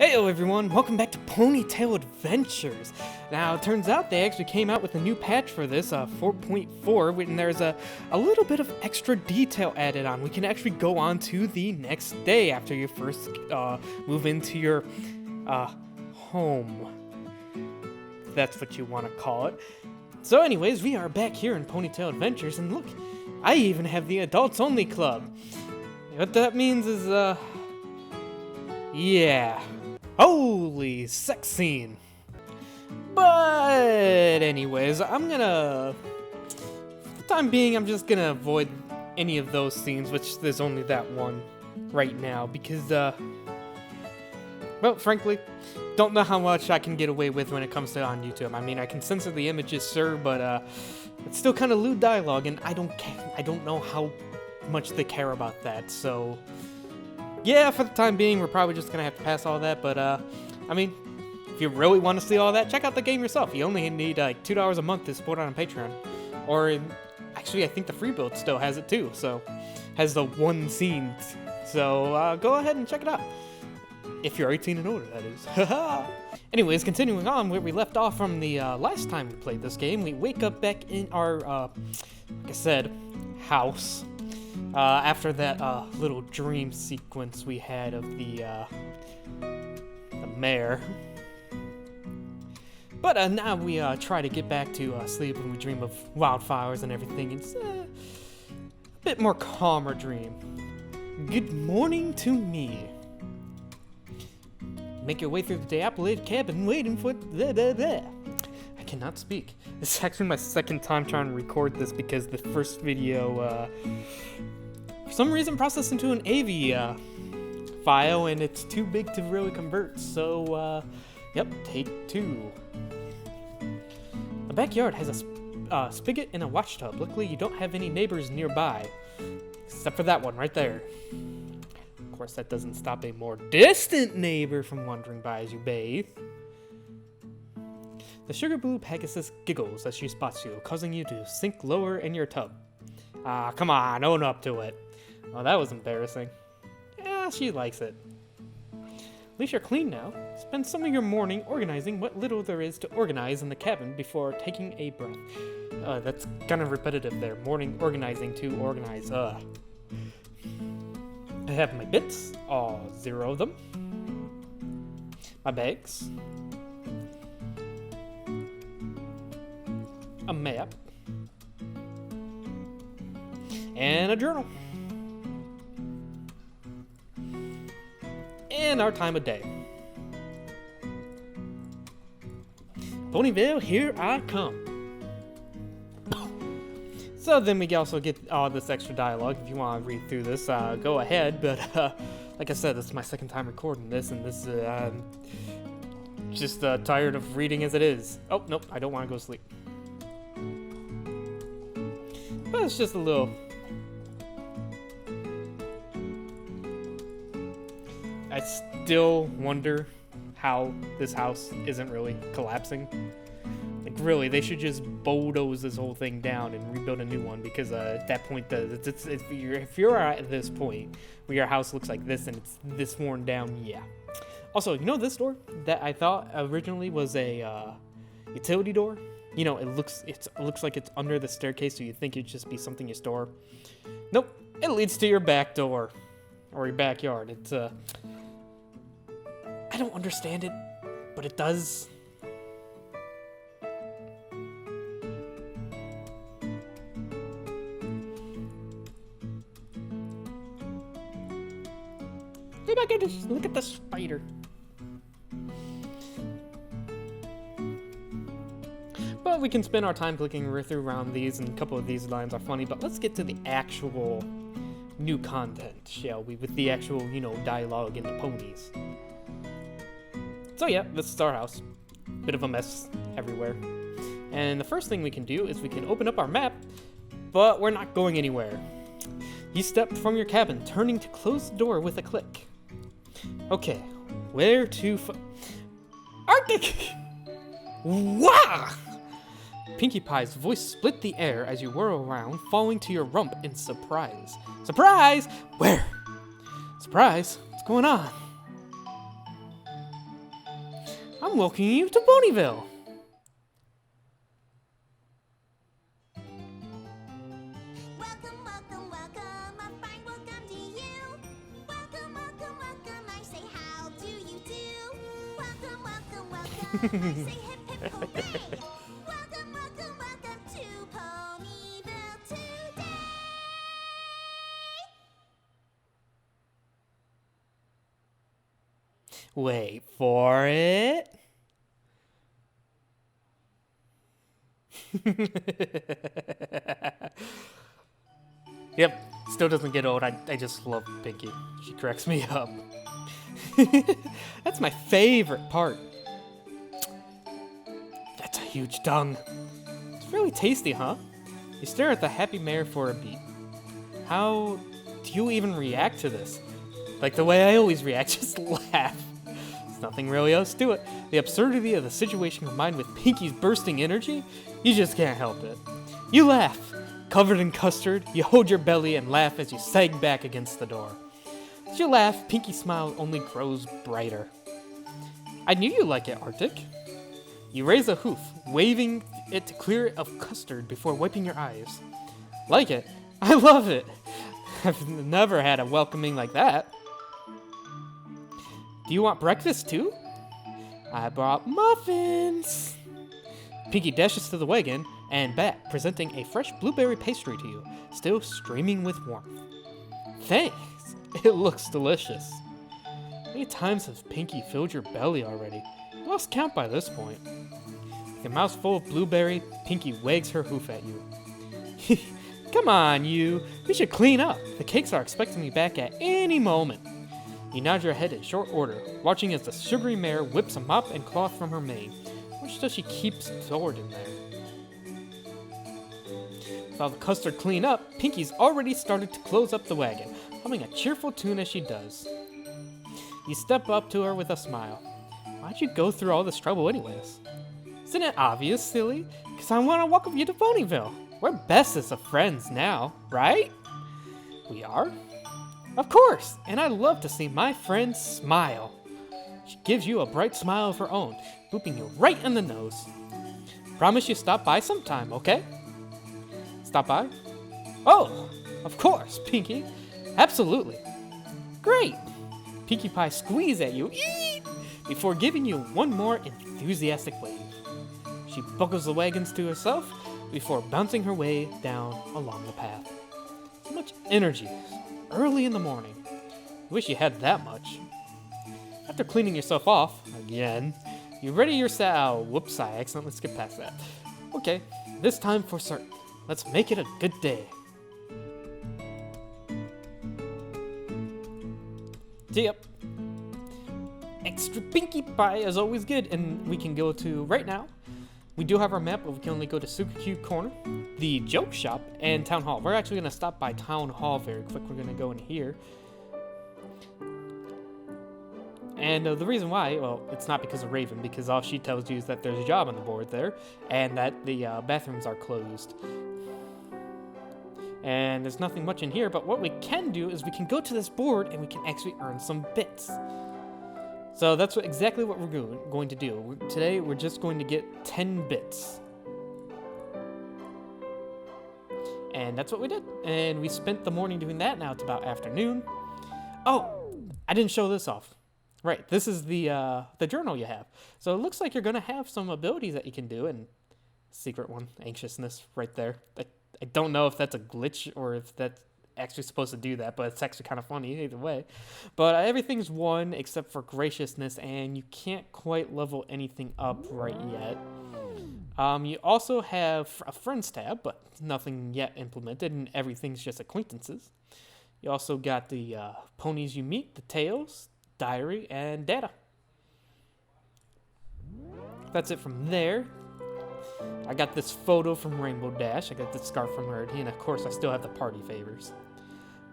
Heyo everyone, welcome back to Ponytail Adventures. Now, it turns out they actually came out with a new patch for this, 4.4, and there's a little bit of extra detail added on. We can actually go on to the next day after you first move into your home. If that's what you want to call it. So anyways, we are back here in Ponytail Adventures, and look, I even have the Adults Only Club. What that means is, yeah. Holy sex scene. But anyways, for the time being, I'm just gonna avoid any of those scenes, which there's only that one right now, because, well, frankly, don't know how much I can get away with when it comes to on YouTube. I mean, I can censor the images, sir, but, it's still kind of lewd dialogue, and I don't know how much they care about that, so yeah, for the time being, we're probably just gonna have to pass all that, but, I mean, if you really want to see all that, check out the game yourself. You only need, like, $2 a month to support it on Patreon. Or, actually, I think the free build still has it, too, so, has the one scene. So, go ahead and check it out. If you're 18 and older, that is. Anyways, continuing on where we left off from the, last time we played this game, we wake up back in our, like I said, house. After that little dream sequence we had of the mayor. But now we try to get back to sleep and we dream of wildflowers and everything. It's a bit more calmer dream. Good morning to me. Make your way through the dilapidated cabin waiting for I cannot speak. This is actually my second time trying to record this because the first video for some reason processed into an AV file and it's too big to really convert, so yep, take two. The backyard has a spigot and a washtub. Luckily you don't have any neighbors nearby, except for that one right there. Of course that doesn't stop a more distant neighbor from wandering by as you bathe. The sugar blue Pegasus giggles as she spots you, causing you to sink lower in your tub. Come on, own up to it. Oh, that was embarrassing. Yeah, she likes it. At least you're clean now. Spend some of your morning organizing what little there is to organize in the cabin before taking a breath. That's kind of repetitive there. Morning organizing to organize. I have my bits, all 0 of them. My bags. A map. And a journal. And our time of day. Ponyville, here I come. So then we also get all this extra dialogue. If you want to read through this, go ahead. But like I said, this is my second time recording this, and this I'm just tired of reading as it is. Oh, nope, I don't want to go to sleep. But it's just a little. I still wonder how this house isn't really collapsing. Like, really, they should just bulldoze this whole thing down and rebuild a new one, because at that point, if you're at this point where your house looks like this and it's this worn down, yeah. Also, you know this door that I thought originally was a utility door? You know, it looks like it's under the staircase, so you think it'd just be something you store. Nope, it leads to your back door or your backyard. It's I don't understand it, but it does. Look at the spider. But we can spend our time clicking through around these, and a couple of these lines are funny, but let's get to the actual new content, shall we? With the actual, you know, dialogue and the ponies. So yeah, this is our house. Bit of a mess everywhere. And the first thing we can do is we can open up our map, but we're not going anywhere. You step from your cabin, turning to close the door with a click. Okay, where to Arctic! Wow! Pinkie Pie's voice split the air as you whirl around, falling to your rump in surprise. Surprise? Where? Surprise? What's going on? I'm welcoming you to Ponyville. Welcome, welcome, welcome, a fine welcome to you. Welcome, welcome, welcome, I say how do you do? Welcome, welcome, welcome, I say hip hip hooray. Welcome, welcome, welcome to Ponyville today. Wait for it. Yep, still doesn't get old. I just love Pinky. She cracks me up. That's my favorite part. That's a huge tongue. It's really tasty, huh? You stare at the happy mayor for a beat. How do you even react to this? Like the way I always react, just laugh. There's nothing really else to it. The absurdity of the situation combined with Pinky's bursting energy, you just can't help it. You laugh. Covered in custard, you hold your belly and laugh as you sag back against the door. As you laugh, Pinky's smile only grows brighter. I knew you like it, Arctic. You raise a hoof, waving it to clear it of custard before wiping your eyes. Like it? I love it. I've never had a welcoming like that. Do you want breakfast too? I brought muffins. Pinky dashes to the wagon and back, presenting a fresh blueberry pastry to you, still streaming with warmth. Thanks. It looks delicious. How many times has Pinky filled your belly already? You lost count by this point. With a mouthful of blueberry, Pinky wags her hoof at you. Come on, you. We should clean up. The cakes are expecting me back at any moment. You nod your head in short order, watching as the sugary mare whips a mop and cloth from her mane. Which does she keep stored in there? While the custard clean up, Pinky's already started to close up the wagon, humming a cheerful tune as she does. You step up to her with a smile. Why'd you go through all this trouble anyways? Isn't it obvious, silly? Because I want to welcome you to Ponyville. We're bestest of friends now, right? We are? Of course, and I love to see my friend smile. She gives you a bright smile of her own, booping you right in the nose. Promise you stop by sometime, okay? Stop by? Oh, of course, Pinky. Absolutely. Great. Pinkie Pie squeeze at you before giving you one more enthusiastic wave. She buckles the wagons to herself before bouncing her way down along the path. So much energy, early in the morning. I wish you had that much. After cleaning yourself off, again, you ready yourself. Whoops, I accidentally skipped past that. Okay, this time for certain. Let's make it a good day. Yep. Extra Pinkie Pie is always good, and we can go to, right now, we do have our map, but we can only go to Suka-Cube Corner, the Joke Shop, and Town Hall. We're actually going to stop by Town Hall very quick. We're going to go in here. And the reason why, well, it's not because of Raven, because all she tells you is that there's a job on the board there, and that the bathrooms are closed. And there's nothing much in here, but what we can do is we can go to this board and we can actually earn some bits. So that's exactly what we're going to do. Today, we're just going to get 10 bits. And that's what we did. And we spent the morning doing that. Now it's about afternoon. Oh, I didn't show this off. Right, this is the journal you have. So it looks like you're going to have some abilities that you can do. And secret one, anxiousness, right there. I don't know if that's a glitch or if that's actually supposed to do that, but it's actually kind of funny either way. But everything's 1 except for graciousness, and you can't quite level anything up right yet. You also have a friends tab, but nothing yet implemented, and everything's just acquaintances. You also got the ponies you meet, the tails, diary, and data. That's it from there. I got this photo from Rainbow Dash. I got this scarf from her, and of course I still have the party favors.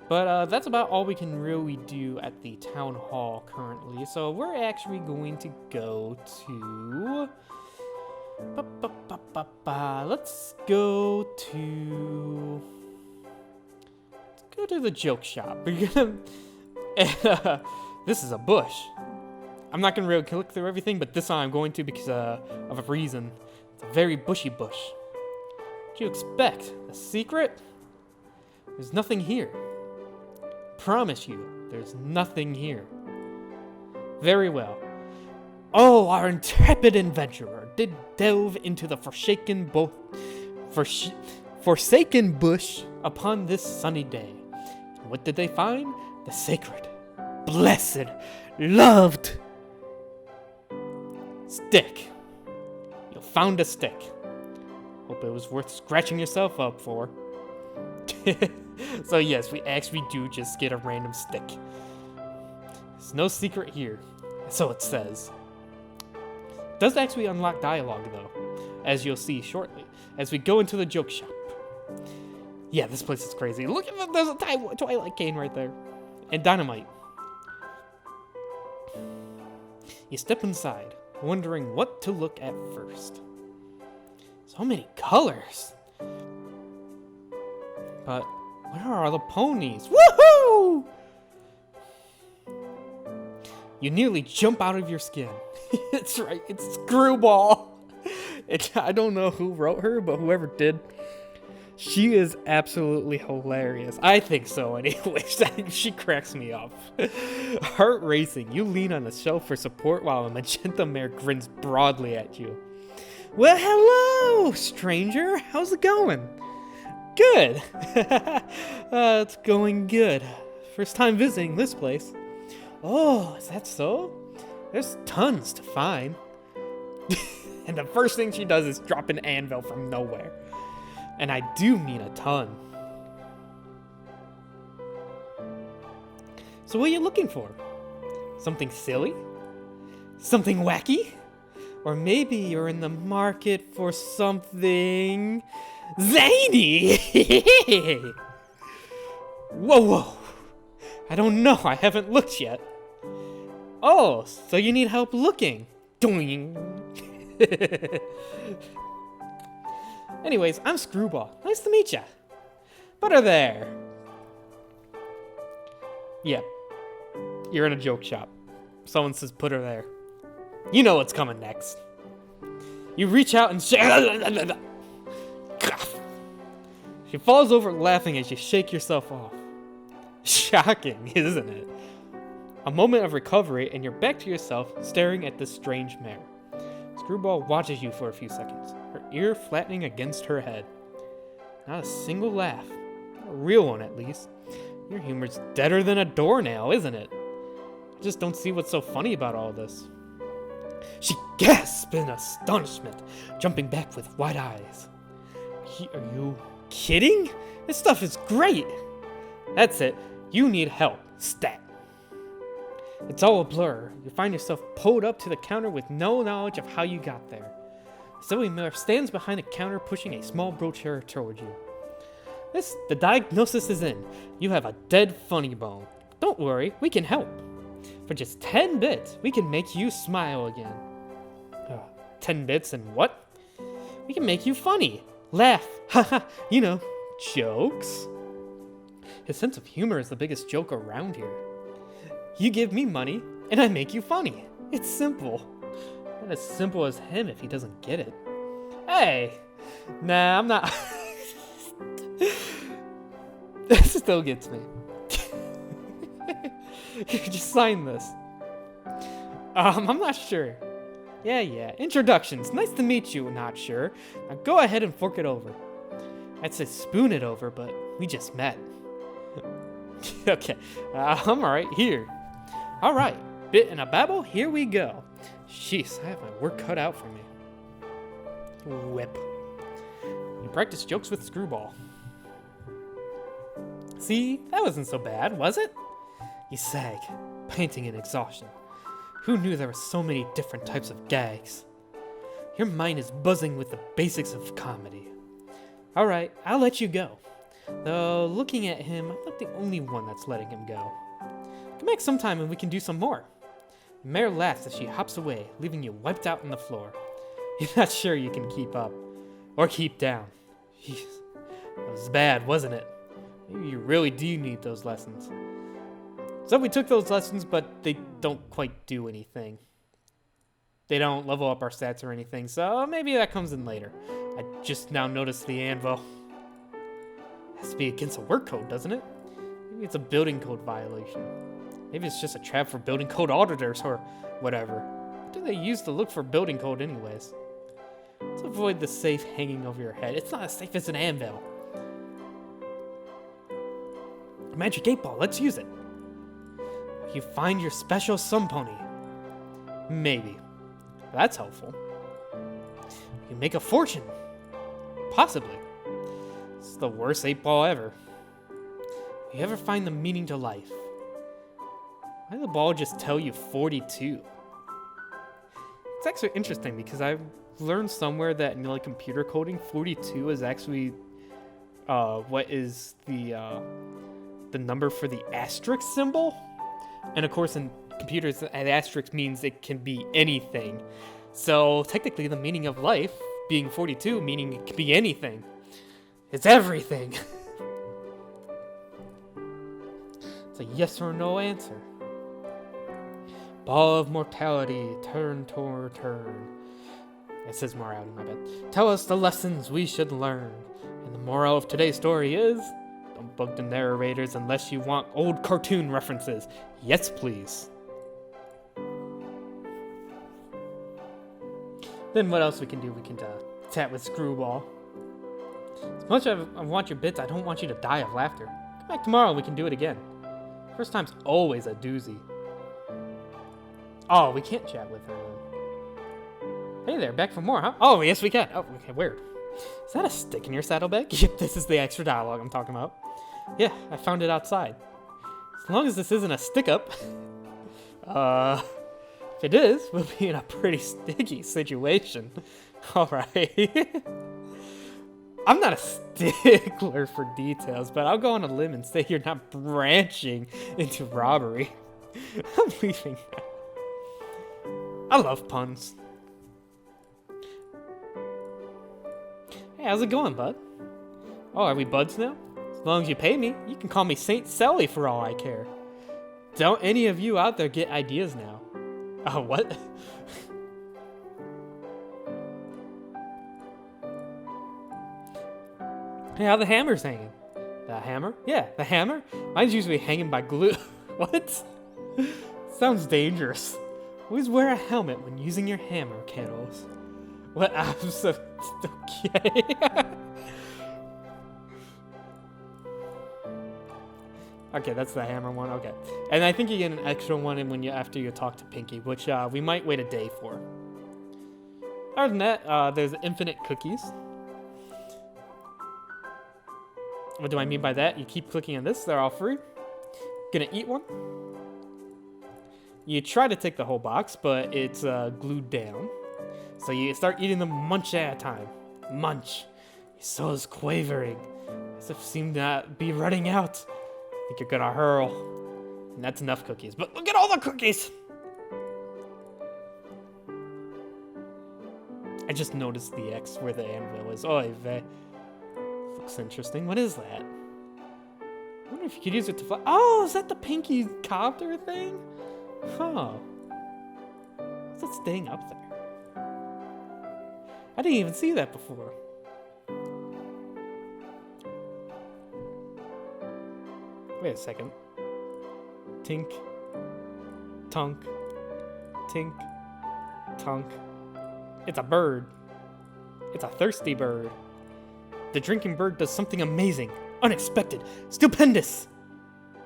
But that's about all we can really do at the town hall currently. So we're actually going to go to... Let's go to the joke shop. We're gonna... This is a bush. I'm not gonna really click through everything, but this time I'm going to because of a reason. It's a very bushy bush. What do you expect? A secret? There's nothing here. Promise you, there's nothing here. Very well. Oh, our intrepid adventurer did delve into the forsaken bush upon this sunny day. And what did they find? The sacred, blessed, loved stick. You found a stick. Hope it was worth scratching yourself up for. So yes, we actually do just get a random stick. There's no secret here, so it says. It does actually unlock dialogue though, as you'll see shortly, as we go into the joke shop. Yeah, this place is crazy. Look at that, there's a Twilight cane right there. And dynamite. You step inside, wondering what to look at first. So many colors. But where are all the ponies? Woohoo! You nearly jump out of your skin. It's right, it's Screwball. I don't know who wrote her, but whoever did, she is absolutely hilarious. I think so anyways. She cracks me up. Heart racing, you lean on the shelf for support while a magenta mare grins broadly at you. Well, hello, stranger. How's it going? Good. It's going good. First time visiting this place. Oh, is that so? There's tons to find. And the first thing she does is drop an anvil from nowhere. And I do mean a ton. So what are you looking for? Something silly? Something wacky? Or maybe you're in the market for something zany? Whoa. I don't know, I haven't looked yet. Oh, so you need help looking. Doing. Anyways, I'm Screwball. Nice to meet ya. Put her there. Yeah. You're in a joke shop. Someone says put her there. You know what's coming next. You reach out and she falls over laughing as you shake yourself off. Shocking, isn't it? A moment of recovery and you're back to yourself, staring at this strange mare. Screwball watches you for a few seconds, her ear flattening against her head. Not a single laugh. Not a real one, at least. Your humor's deader than a doornail, isn't it? I just don't see what's so funny about all this. She gasped in astonishment, jumping back with wide eyes. Are you kidding? This stuff is great! That's it. You need help. Stat. It's all a blur. You find yourself pulled up to the counter with no knowledge of how you got there. Zoe Miller stands behind a counter pushing a small brochure toward you. The diagnosis is in. You have a dead funny bone. Don't worry, we can help. For just 10 bits, we can make you smile again. 10 bits and what? We can make you funny. Laugh. Haha, you know, jokes. His sense of humor is the biggest joke around here. You give me money, and I make you funny. It's simple. Not as simple as him if he doesn't get it. Hey! Nah, I'm not... This still gets me. Just sign this. I'm not sure. Yeah. Introductions. Nice to meet you, not sure. Now go ahead and fork it over. I'd say spoon it over, but we just met. Okay. I'm alright. Here. Alright. Bit and a babble. Here we go. Jeez, I have my work cut out for me. Whip. You practice jokes with Screwball. See? That wasn't so bad, was it? You sag, panting in exhaustion. Who knew there were so many different types of gags? Your mind is buzzing with the basics of comedy. Alright, I'll let you go. Though, looking at him, I'm not the only one that's letting him go. Come back sometime and we can do some more. Mare laughs as she hops away, leaving you wiped out on the floor. You're not sure you can keep up. Or keep down. Jeez, that was bad, wasn't it? Maybe you really do need those lessons. So we took those lessons, but they don't quite do anything. They don't level up our stats or anything, so maybe that comes in later. I just now noticed the anvil. Has to be against a work code, doesn't it? Maybe it's a building code violation. Maybe it's just a trap for building code auditors or whatever. What do they use to look for building code anyways? Let's avoid the safe hanging over your head. It's not as safe as an anvil. Magic 8 Ball, let's use it. You find your special sun pony. Maybe. That's helpful. You make a fortune. Possibly. It's the worst 8 Ball ever. You ever find the meaning to life? Why did the ball just tell you 42? It's actually interesting because I've learned somewhere that in like computer coding, 42 is actually what is the number for the asterisk symbol. And of course in computers, an asterisk means it can be anything. So technically the meaning of life being 42, meaning it can be anything. It's everything. It's a yes or no answer. Ball of mortality, turn toward turn. It says morality, my bad. Tell us the lessons we should learn. And the moral of today's story is, don't bug the narrators unless you want old cartoon references. Yes, please. Then what else we can do? We can chat with Screwball. As much as I want your bits, I don't want you to die of laughter. Come back tomorrow and we can do it again. First time's always a doozy. Oh, we can't chat with her then. Hey there, back for more, huh? Oh, yes we can. Oh, okay, weird. Is that a stick in your saddlebag? Yep, this is the extra dialogue I'm talking about. Yeah, I found it outside. As long as this isn't a stick-up. If it is, we'll be in a pretty sticky situation. Alright. I'm not a stickler for details, but I'll go on a limb and say you're not branching into robbery. I'm leaving now. I love puns. Hey, how's it going, bud? Oh, are we buds now? As long as you pay me, you can call me Saint Sally for all I care. Don't any of you out there get ideas now. Oh, what? Hey, how the hammer's hanging? The hammer? Yeah, the hammer? Mine's usually hanging by glue. What? Sounds dangerous. Always wear a helmet when using your hammer, kiddos. What? I'm so... Okay. Okay, that's the hammer one. Okay. And I think you get an extra one in when after you talk to Pinky, which we might wait a day for. Other than that, there's infinite cookies. What do I mean by that? You keep clicking on this, they're all free. Gonna eat one. You try to take the whole box, but it's glued down. So you start eating them munch at a time. Munch. Your soul's quavering, as if seem to be running out. I think you're gonna hurl. And that's enough cookies. But look at all the cookies! I just noticed the X where the anvil is. Oh, looks interesting. What is that? I wonder if you could use it to fly. Oh, is that the Pinky copter thing? Huh. What's that staying up there? I didn't even see that before. Wait a second. Tink. Tunk. Tink. Tunk. It's a bird. It's a thirsty bird. The drinking bird does something amazing, unexpected, stupendous.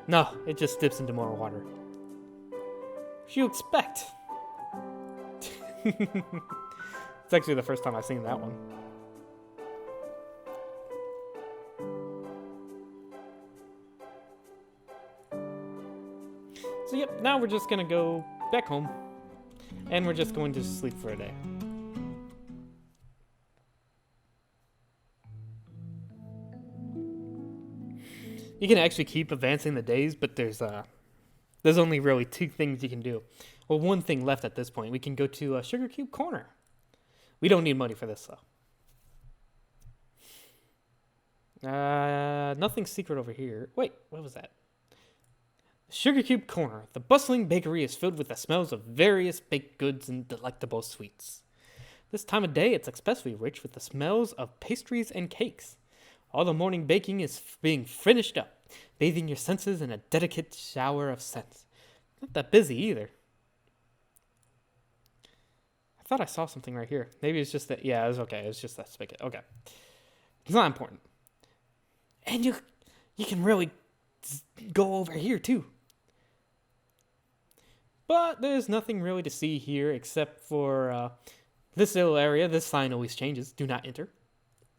No, it just dips into more water. What do you expect? It's actually the first time I've seen that one. So yep, now we're just gonna go back home. And we're just going to sleep for a day. You can actually keep advancing the days, but there's only really two things you can do. Well, one thing left at this point. We can go to Sugar Cube Corner. We don't need money for this, though. Nothing secret over here. Wait, what was that? Sugar Cube Corner. The bustling bakery is filled with the smells of various baked goods and delectable sweets. This time of day, it's especially rich with the smells of pastries and cakes. All the morning baking is being finished up, bathing your senses in a delicate shower of scents. Not that busy either. I thought I saw something right here. Maybe it's just that. Yeah, it was okay. It was just that spigot. Okay. It's not important. And you can really go over here too. But there's nothing really to see here except for this little area. This sign always changes. Do not enter.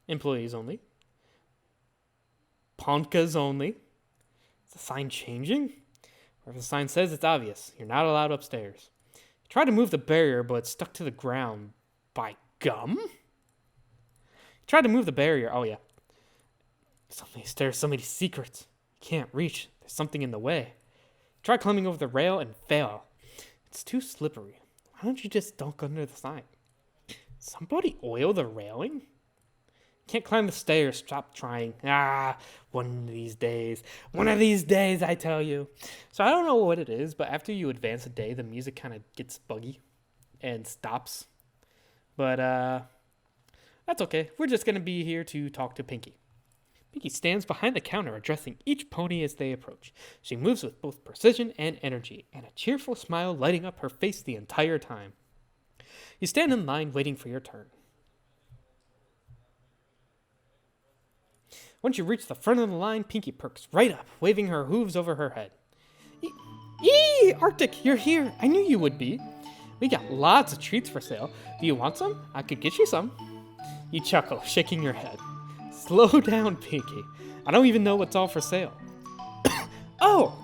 Employees only. Ponkas only. Is the sign changing? Or if the sign says, it's obvious. You're not allowed upstairs. Try to move the barrier, but it's stuck to the ground. By gum? Try to move the barrier. Oh, yeah. There's so many secrets. You can't reach. There's something in the way. Try climbing over the rail and fail. It's too slippery. Why don't you just dunk under the sign? Somebody oil the railing? Can't climb the stairs. Stop trying. One of these days. One of these days, I tell you. So I don't know what it is, but after you advance a day, the music kind of gets buggy and stops. But that's okay. We're just going to be here to talk to Pinkie. Pinkie stands behind the counter, addressing each pony as they approach. She moves with both precision and energy, and a cheerful smile lighting up her face the entire time. You stand in line waiting for your turn. Once you reach the front of the line, Pinkie perks right up, waving her hooves over her head. Yee! Arctic, you're here. I knew you would be. We got lots of treats for sale. Do you want some? I could get you some. You chuckle, shaking your head. Slow down, Pinkie. I don't even know what's all for sale. Oh!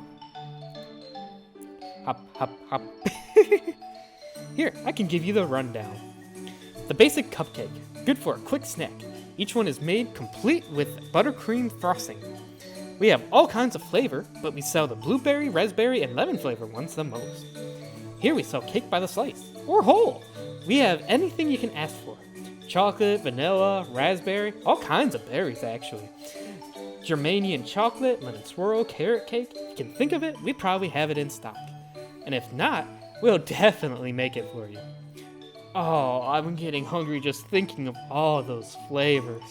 Hop, hop, hop. Here, I can give you the rundown. The basic cupcake, good for a quick snack. Each one is made complete with buttercream frosting. We have all kinds of flavor, but we sell the blueberry, raspberry, and lemon flavor ones the most. Here we sell cake by the slice, or whole. We have anything you can ask for. Chocolate, vanilla, raspberry, all kinds of berries actually. Germanian chocolate, lemon swirl, carrot cake. If you can think of it, we probably have it in stock. And if not, we'll definitely make it for you. Oh, I'm getting hungry just thinking of all those flavors.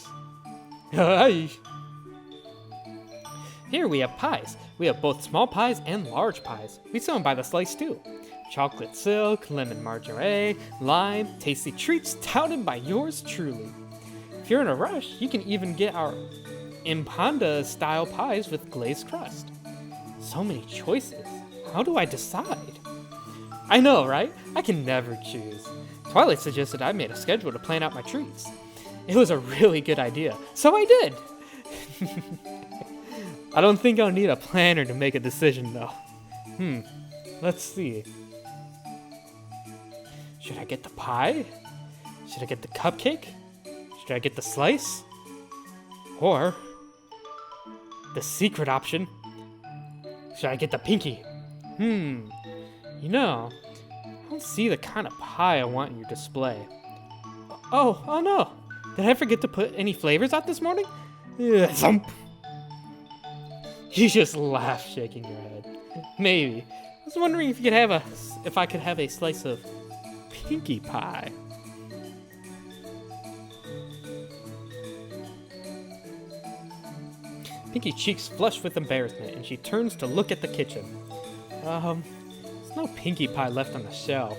Here we have pies. We have both small pies and large pies. We sell them by the slice too. Chocolate silk, lemon margarine, lime, tasty treats touted by yours truly. If you're in a rush, you can even get our Impanda style pies with glazed crust. So many choices. How do I decide? I know, right? I can never choose. Twilight suggested I made a schedule to plan out my treats. It was a really good idea, so I did. I don't think I'll need a planner to make a decision though. Let's see. Should I get the pie? Should I get the cupcake? Should I get the slice? Or the secret option? Should I get the Pinkie? You know, I don't see the kind of pie I want in your display. Oh no! Did I forget to put any flavors out this morning? Thump! You just laugh, shaking your head. Maybe. I was wondering if I could have a slice of Pinkie pie. Pinkie's cheeks flush with embarrassment, and she turns to look at the kitchen. There's no Pinkie pie left on the shelf.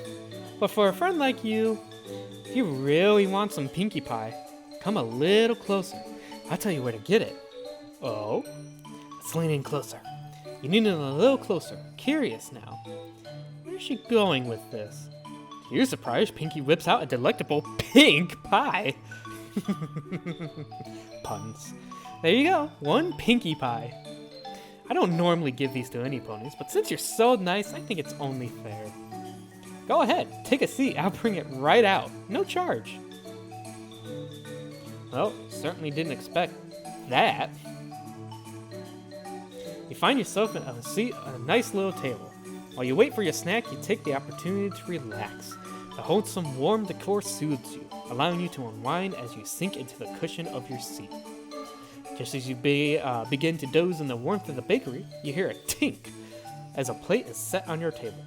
But for a friend like you, if you really want some Pinkie pie, come a little closer. I'll tell you where to get it. Oh? Let's lean in closer. You lean in a little closer. Curious now. Where's she going with this? To your surprise, Pinkie whips out a delectable pink pie. Puns. There you go. One Pinkie pie. I don't normally give these to any ponies, but since you're so nice, I think it's only fair. Go ahead, take a seat. I'll bring it right out. No charge. Well, certainly didn't expect that. You find yourself in a seat at a nice little table. While you wait for your snack, you take the opportunity to relax. The wholesome, warm decor soothes you, allowing you to unwind as you sink into the cushion of your seat. Just as you begin to doze in the warmth of the bakery, you hear a tink. as a plate is set on your table.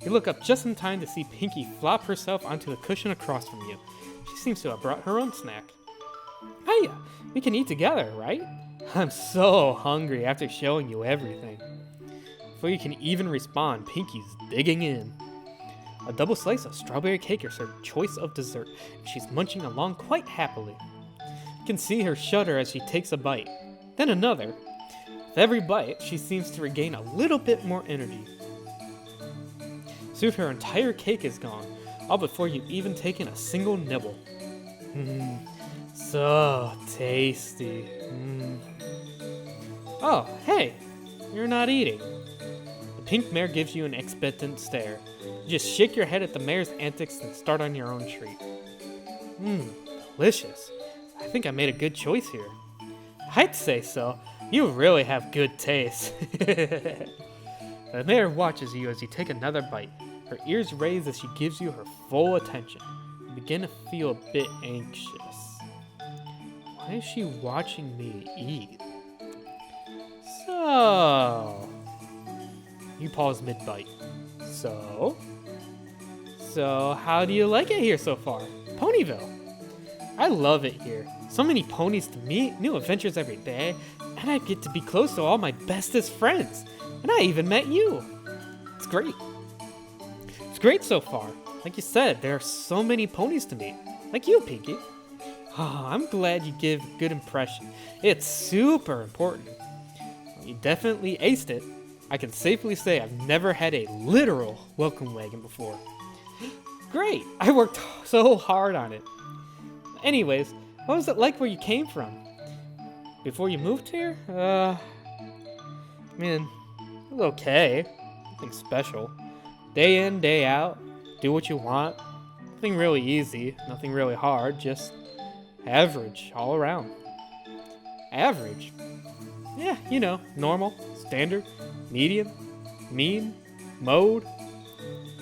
You look up just in time to see Pinky flop herself onto the cushion across from you. She seems to have brought her own snack. Hiya! We can eat together, right? I'm so hungry after showing you everything. Before you can even respond, Pinky's digging in. A double slice of strawberry cake is her choice of dessert, and she's munching along quite happily. You can see her shudder as she takes a bite, then another. With every bite, she seems to regain a little bit more energy. Soon her entire cake is gone, all before you've even taken a single nibble. So tasty. Oh, hey, you're not eating. The pink mare gives you an expectant stare. You just shake your head at the mare's antics and start on your own treat. Delicious. I think I made a good choice here. I'd say so. You really have good taste. The mare watches you as you take another bite. Her ears raise as she gives you her full attention. You begin to feel a bit anxious. Why is she watching me eat? So... You pause mid-bite. So, how do you like it here so far? Ponyville. I love it here. So many ponies to meet, new adventures every day, and I get to be close to all my bestest friends. And I even met you. It's great. It's great so far. Like you said, there are so many ponies to meet. Like you, Pinky. Oh, I'm glad you give a good impression. It's super important. You definitely aced it. I can safely say I've never had a literal welcome wagon before. Great! I worked so hard on it. Anyways, what was it like where you came from? Before you moved here? It was okay. Nothing special. Day in, day out. Do what you want. Nothing really easy. Nothing really hard. Just average all around. Average? Yeah, you know, normal, standard, medium, mean, mode,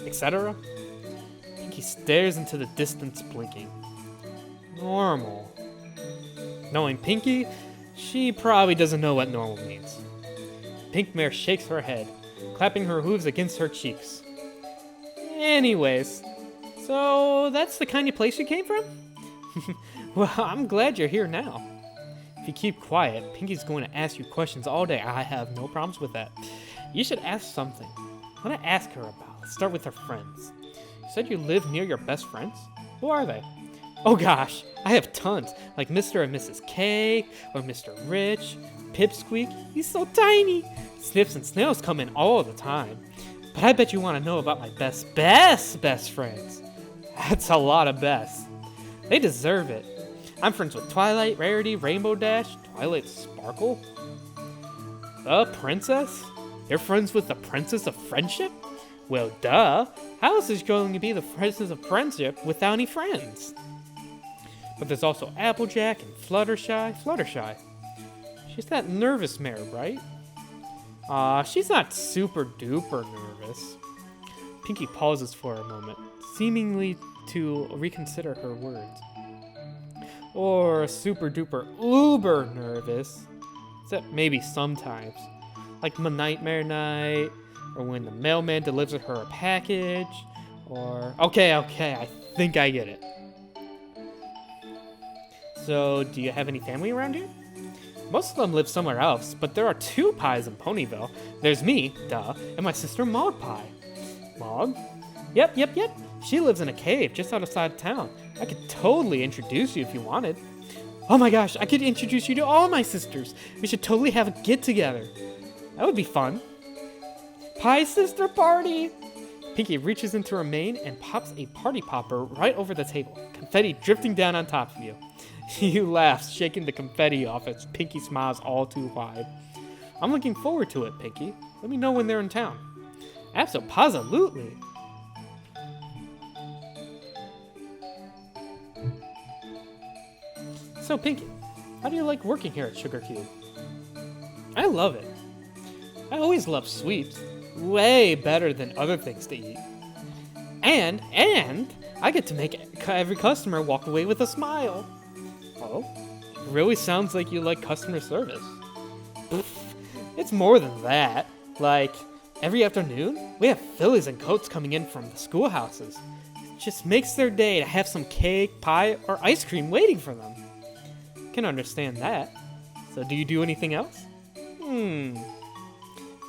etc. Pinky stares into the distance, blinking. Normal. Knowing Pinky, she probably doesn't know what normal means. Pink Mare shakes her head, clapping her hooves against her cheeks. Anyways, so that's the kind of place you came from? Well, I'm glad you're here now. If you keep quiet, Pinky's going to ask you questions all day. I have no problems with that. You should ask something. I want to ask her about. Let's start with her friends. You said you live near your best friends? Who are they? Oh gosh, I have tons, like Mr. and Mrs. K, or Mr. Rich, Pipsqueak, he's so tiny. Sniffs and Snails come in all the time. But I bet you want to know about my best friends. That's a lot of best. They deserve it. I'm friends with Twilight, Rarity, Rainbow Dash, Twilight Sparkle. The Princess? You're friends with the Princess of Friendship? Well, duh. How is this going to be the Princess of Friendship without any friends? But there's also Applejack and Fluttershy. Fluttershy. She's that nervous mare, right? She's not super duper nervous. Pinky pauses for a moment, seemingly to reconsider her words. Or super duper uber nervous. Except maybe sometimes. Like Nightmare Night, or when the mailman delivers her a package, or... Okay, I think I get it. So, do you have any family around here? Most of them live somewhere else, but there are 2 Pies in Ponyville. There's me, duh, and my sister Maud Pie. Maud? Yep. She lives in a cave just outside of town. I could totally introduce you if you wanted. Oh my gosh, I could introduce you to all my sisters. We should totally have a get-together. That would be fun. Pie sister party! Pinky reaches into her mane and pops a party popper right over the table, confetti drifting down on top of you. You laugh, shaking the confetti off as Pinky smiles all too wide. I'm looking forward to it, Pinky. Let me know when they're in town. Abso-positively. So, Pinky, how do you like working here at Sugar Cube? I love it. I always love sweets. Way better than other things to eat. And I get to make every customer walk away with a smile. Oh, it really sounds like you like customer service. It's more than that. Like, Every afternoon, we have fillies and goats coming in from the schoolhouses. It just makes their day to have some cake, pie, or ice cream waiting for them. Can understand that. So do you do anything else?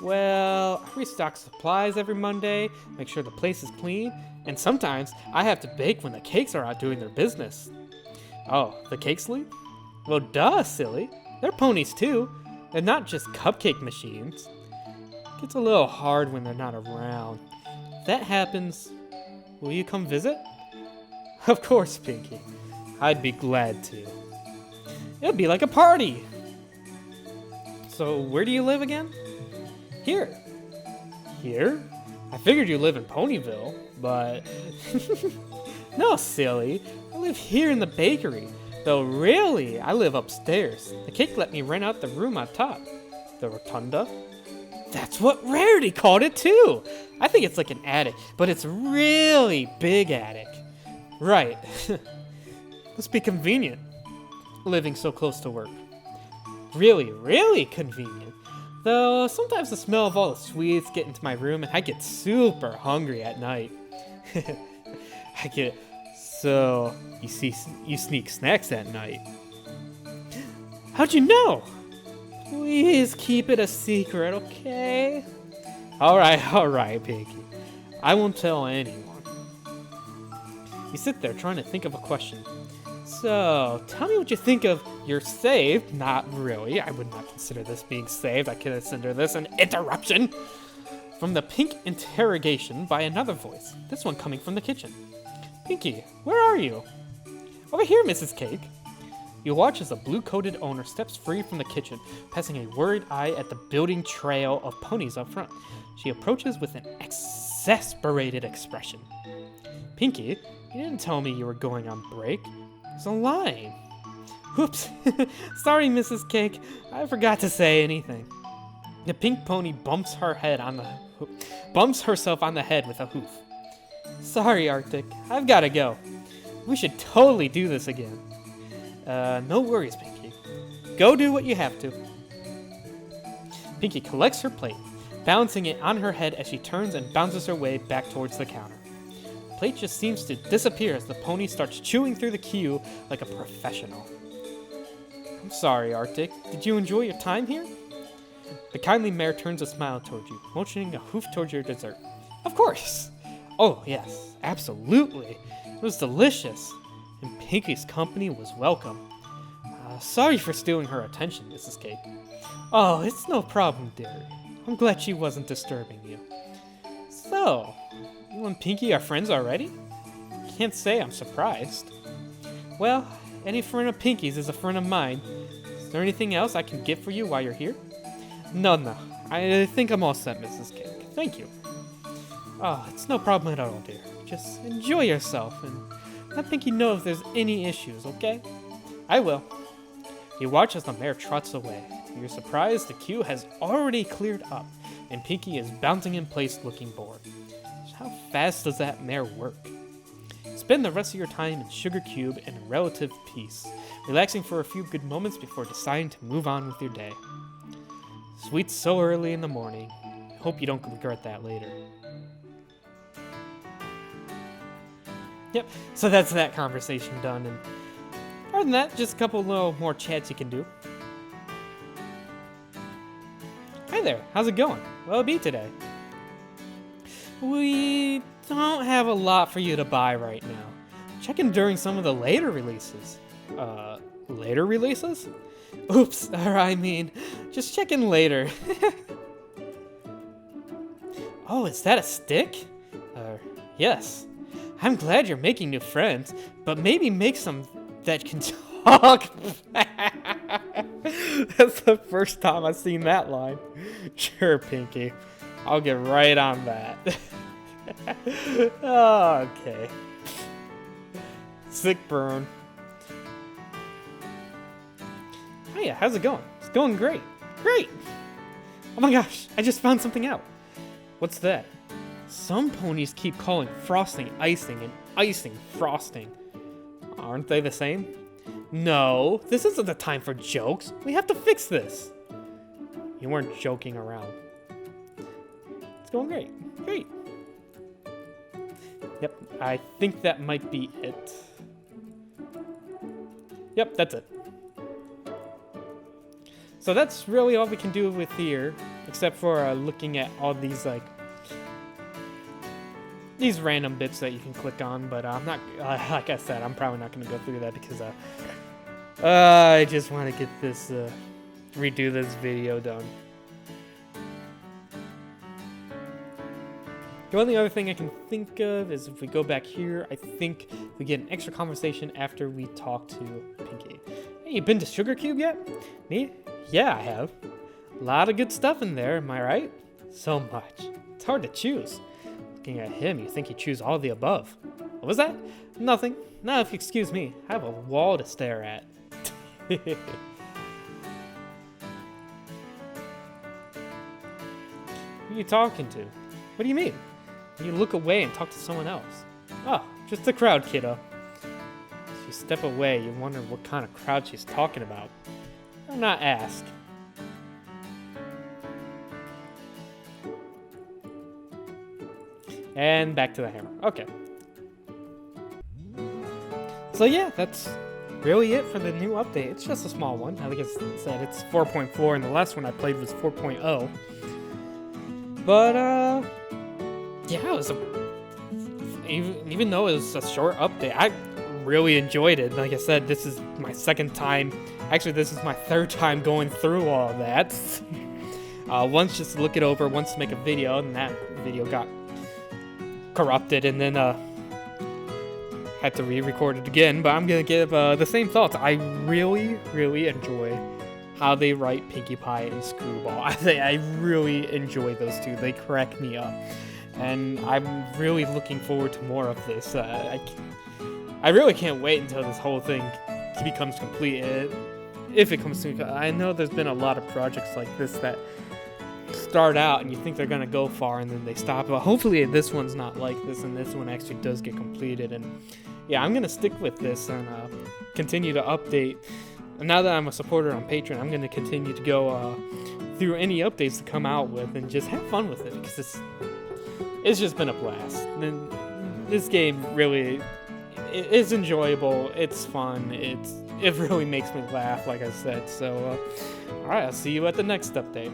Well, I restock supplies every Monday, make sure the place is clean, and sometimes I have to bake when the cakes are out doing their business. Oh, the cakes leave? Well, duh, silly. They're ponies too. They're not just cupcake machines. It gets a little hard when they're not around. If that happens, will you come visit? Of course, Pinky. I'd be glad to. It'll be like a party. So, where do you live again? Here. Here? I figured you live in Ponyville, but... No, silly. I live here in the bakery. Though really, I live upstairs. The cake let me rent out the room on top. The rotunda? That's what Rarity called it too! I think it's like an attic, but it's a really big attic. Right. Must be convenient, living so close to work. Really, really convenient. Though sometimes the smell of all the sweets get into my room and I get super hungry at night. So, you sneak snacks at night. How'd you know? Please keep it a secret, okay? Alright, Pinky. I won't tell anyone. You sit there trying to think of a question. So, tell me what you think of "you're saved." Not really. I would not consider this being saved. I consider this an interruption. From the pink interrogation by another voice. This one coming from the kitchen. Pinky, where are you? Over here, Mrs. Cake. You watch as a blue-coated owner steps free from the kitchen, passing a worried eye at the building trail of ponies up front. She approaches with an exasperated expression. Pinky, you didn't tell me you were going on break. It's a lie. Oops. Sorry, Mrs. Cake. I forgot to say anything. The pink pony bumps herself on the head with a hoof. Sorry, Arctic. I've gotta go. We should totally do this again. No worries, Pinky. Go do what you have to. Pinky collects her plate, balancing it on her head as she turns and bounces her way back towards the counter. The plate just seems to disappear as the pony starts chewing through the queue like a professional. I'm sorry, Arctic. Did you enjoy your time here? The kindly mare turns a smile toward you, motioning a hoof towards your dessert. Of course! Oh, yes, absolutely. It was delicious, and Pinky's company was welcome. Sorry for stealing her attention, Mrs. Cake. Oh, it's no problem, dearie. I'm glad she wasn't disturbing you. So, you and Pinky are friends already? Can't say I'm surprised. Well, any friend of Pinky's is a friend of mine. Is there anything else I can get for you while you're here? No. I think I'm all set, Mrs. Cake. Thank you. Oh, it's no problem at all, dear. Just enjoy yourself and let Pinky know if there's any issues, okay? I will. You watch as the mare trots away. To your surprise, the queue has already cleared up, and Pinky is bouncing in place looking bored. How fast does that mare work? Spend the rest of your time in Sugar Cube in relative peace, relaxing for a few good moments before deciding to move on with your day. Sweets so early in the morning. Hope you don't regret that later. Yep, so that's that conversation done, and other than that, just a couple little more chats you can do. Hey there, how's it going? What'll it be today? We don't have a lot for you to buy right now. Check in during some of the later releases. Later releases? Oops, or I mean, just check in later. Oh, is that a stick? Yes. I'm glad you're making new friends, but maybe make some that can talk. That's the first time I've seen that line. Sure, Pinky. I'll get right on that. Okay. Sick burn. Oh yeah, how's it going? It's going great. Great! Oh my gosh, I just found something out. What's that? Some ponies keep calling frosting icing and icing frosting. Aren't they the same? No, this isn't the time for jokes. We have to fix this. You weren't joking around. It's going great. Great. Yep, I think that might be it. Yep, that's it. So that's really all we can do with here, except for looking at all these these random bits that you can click on. But I'm not, like I said, I'm probably not going to go through that because I just want to get this redo this video done. The only other thing I can think of is if we go back here, I think we get an extra conversation after we talk to Pinky. Hey, you been to Sugar Cube yet? Me? Yeah, I have. A lot of good stuff in there, am I right? So much. It's hard to choose. Looking at him, you think he'd choose all the above. What was that? Nothing. Now, if you excuse me, I have a wall to stare at. Who are you talking to? What do you mean? You look away and talk to someone else. Oh, just the crowd, kiddo. As you step away, you wonder what kind of crowd she's talking about. Or not ask. And back to the hammer. Okay. So yeah, that's really it for the new update. It's just a small one. Like I said, it's 4.4, and the last one I played was 4.0. But, yeah, it was even though it was a short update, I really enjoyed it. Like I said, this is my second time. Actually, this is my third time going through all of that. Once just to look it over, once to make a video, and that video got corrupted, and then had to re-record it again. But I'm gonna give the same thoughts. I really, really enjoy how they write Pinkie Pie and Screwball. I really enjoy those two. They crack me up. And I'm really looking forward to more of this. I really can't wait until this whole thing becomes complete. If it comes to, I know there's been a lot of projects like this that start out and you think they're gonna go far and then they stop. But hopefully this one's not like this, and this one actually does get completed. And yeah, I'm gonna stick with this and continue to update. And now that I'm a supporter on Patreon, I'm gonna continue to go through any updates to come out with and just have fun with it, because it's just been a blast. And this game really is enjoyable. It's fun. It really makes me laugh, like I said. So, all right, I'll see you at the next update.